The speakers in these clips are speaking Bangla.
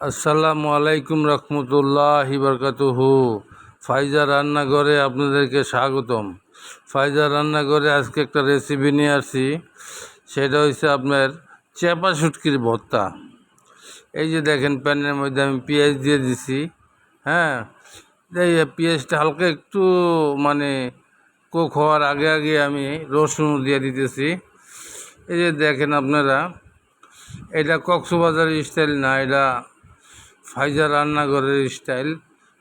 আসসালামু আলাইকুম রহমতুল্লাহি বারকাতুহু। ফাইজা রান্নাঘরে আপনাদেরকে স্বাগতম। ফাইজা রান্নাঘরে আজকে একটা রেসিপি নিয়ে আসছি, সেটা হচ্ছে আপনার চেপা শুটকির ভর্তা। এই যে দেখেন, প্যানের মধ্যে আমি পেঁয়াজ দিয়ে দিছি। হ্যাঁ, এই পেঁয়াজটা হালকা একটু মানে কুক হওয়ার আগে আগে আমি রসুন দিয়ে দিতেছি। এই যে দেখেন আপনারা, এটা কক্সবাজারের স্টাইল না, এটা ফাইজা রান্নাঘরের স্টাইল।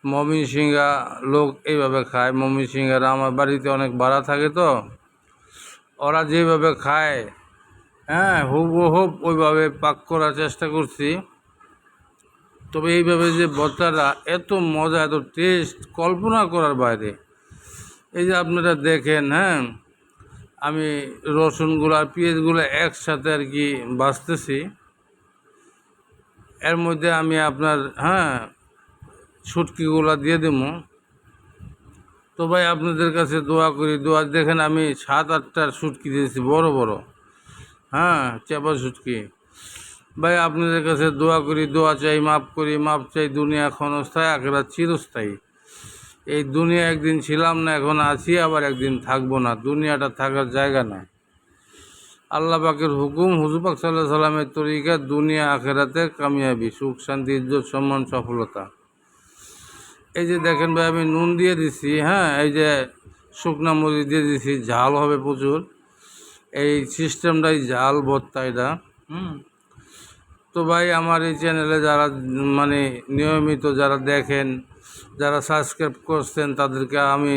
ময়মনসিংহা লোক এইভাবে খায়। ময়মনসিংহারা আমার বাড়িতে অনেক ভাড়া থাকে, তো ওরা যেভাবে খায়, হ্যাঁ, হুবহুব ওইভাবে পাক করার চেষ্টা করছি। তবে এইভাবে যে ভর্তাটা এত মজা, এত টেস্ট, কল্পনা করার বাইরে। এই যে আপনারা দেখেন, হ্যাঁ, আমি রসুনগুলো আর পেঁয়াজগুলো একসাথে আর কি ভাজতেছি। এর মধ্যে আমি আপনার শুটকিগুলো দিয়ে দেবো। তো ভাই, আপনাদের কাছে দোয়া করি, দোয়া দেখেন আমি 7-8টার শুটকি দিয়েছি, বড় বড়, চেপা শুটকি। ভাই, আপনাদের কাছে দোয়া করি, দোয়া চাই, মাপ করি, মাপ চাই। দুনিয়া ক্ষণস্থায়ী, আখেরাত চিরস্থায়ী। এই দুনিয়া একদিন ছিলাম না, এখন আছি, আবার একদিন থাকবো না। দুনিয়াটা থাকার জায়গা না। আল্লাহ পাকের হুকুম, হুজুর পাক সাল্লাল্লাহু আলাইহি সাল্লামের তরিকা, দুনিয়া আখেরাতের কামিয়াবি, সুখ শান্তি, ইজ্জত সম্মান, সফলতা। এই যে দেখেন ভাই, আমি নুন দিয়ে দিছি, এই যে শুকনা মরিচ দিয়ে দিছি, ঝাল হবে প্রচুর। এই সিস্টেমটাই ঝাল ভর্তা এটা। তো ভাই, আমার এই চ্যানেলে যারা মানে নিয়মিত যারা দেখেন, যারা সাবস্ক্রাইব করছেন, তাদেরকে আমি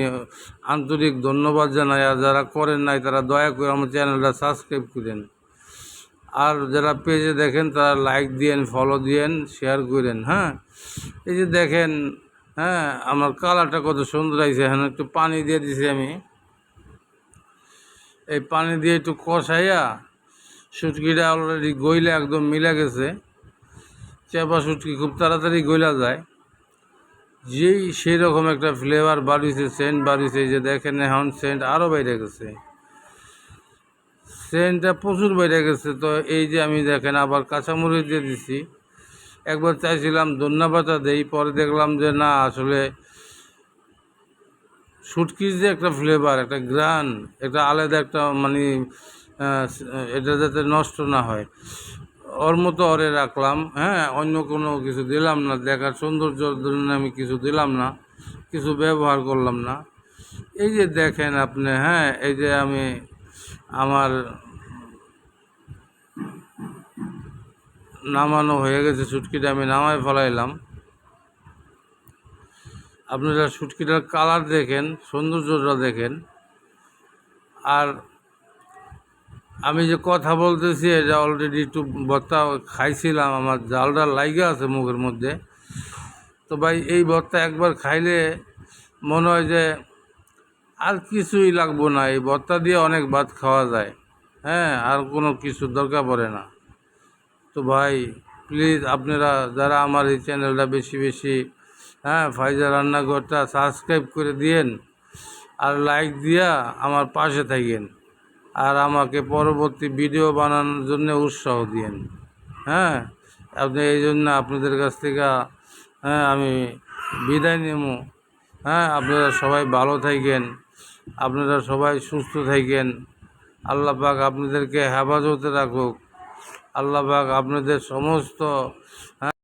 আন্তরিক ধন্যবাদ জানাই। আর যারা করেন নাই, তারা দয়া করে আমার চ্যানেলটা সাবস্ক্রাইব করেন। আর যারা পেজে দেখেন, তারা লাইক দিয়েন, ফলো দিয়েন, শেয়ার করেন। এই যে দেখেন, আমার কালারটা কত সুন্দর আছে। এখানে একটু পানি দিয়ে দিছি আমি। এই পানি দিয়ে একটু কষাইয়া, শুটকিটা অলরেডি গইলে একদম মিলে গেছে। চেপা শুটকি খুব তাড়াতাড়ি গইলা যায়, যেই সেই রকম একটা ফ্লেভার বাড়িছে, সেন্ট বাড়িছে। যে দেখেন, এখন সেন্ট আরও বেড়ে গেছে, সেন্টটা প্রচুর বেড়ে গেছে। তো এই যে আমি দেখেন আবার কাঁচামরিচ দিয়ে দিছি। একবার চাইছিলাম ধন্যবাদটা দেই, পরে দেখলাম যে না, আসলে শুটকির যে একটা ফ্লেভার, একটা গ্রান, একটা আলাদা একটা মানে এটা যাতে নষ্ট না হয়, ওর মতো ওরে রাখলাম। অন্য কোনো কিছু দিলাম না, দেখার সৌন্দর্যের জন্য আমি কিছু দিলাম না, কিছু ব্যবহার করলাম না। এই যে দেখেন আপনি, এই যে আমি আমার নামানো হয়ে গেছে, শুটকিটা আমি নামায় ফেলাইলাম। আপনারা শুটকিটার কালার দেখেন, সৌন্দর্যটা দেখেন। আর আমি যে কথা বলতেছি, এটা অলরেডি একটু ভর্তা খাইছিলাম, আমার জালটা লাইগা আছে মুখের মধ্যে। তো ভাই, এই ভর্তা একবার খাইলে মনে হয় যে আর কিছুই লাগবো না। এই ভর্তা দিয়ে অনেক ভাত খাওয়া যায়, আর কোনো কিছু দরকার পড়ে না। তো ভাই, প্লিজ আপনারা যারা আমার এই চ্যানেলটা বেশি বেশি ফাইজা রান্নাঘরটা সাবস্ক্রাইব করে দিয়েন, আর লাইক দিয়া আমার পাশে থাকেন, আর আমাকে পরবর্তী ভিডিও বানানোর জন্য উৎসাহ দিয়েন। আপনি এই জন্য আপনাদের কাছ থেকে আমি বিদায় নেব। আপনারা সবাই ভালো থাকেন, আপনারা সবাই সুস্থ থাকেন। আল্লাহ পাক আপনাদেরকে হেফাজতে রাখুক। আল্লাহ পাক আপনাদের সমস্ত